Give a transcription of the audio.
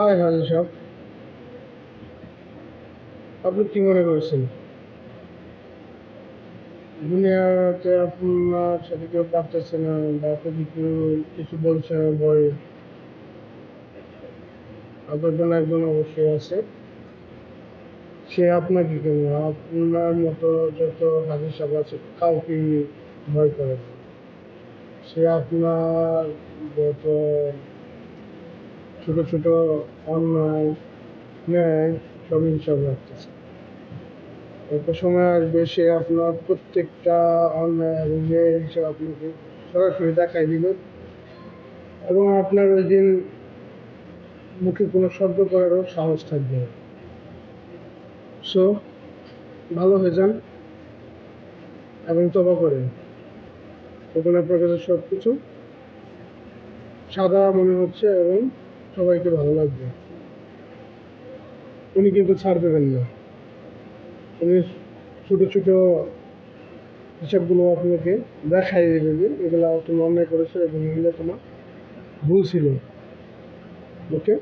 হায় হায় সব আপনি কি মনে করছেন দুনিয়াতে আপনার সাথে কেউ পারতেছে না বা আপনাকে কেউ কিছু বলছে না ভয় আপনার জন্য একজন অবশ্যই আছে সে আপনাকে কেন আপনার মতো যত হাজির সাহেব আছে কাউকে ভয় করে না। সে আপনার যত ছোট ছোট অন্যায় ন্যায় সব হিসাব রাখতেছে একটা সময় আসবে সে আপনার প্রত্যেকটা অন্যায় এবং ন্যায় হিসাব আপনাকে সরাসরি দেখাই দিবে এবং আপনার ওই দিন মুখে কোনো শব্দ করারও সাহস থাকবে না। সো ভালো হয়ে যান এবং তবা করেন তখন আপনার কাছে সব কিছু সাদা মনে হচ্ছে এবং সবাইকে ভালো লাগবে। উনি কিন্তু ছাড় দেবেন না, উনি ছোটো ছোটো হিসাবগুলো আপনাকে দেখাই দেবে যে এগুলো তুমি অন্যায় করেছো এবং এগুলো তোমার ভুল ছিল। ওকে।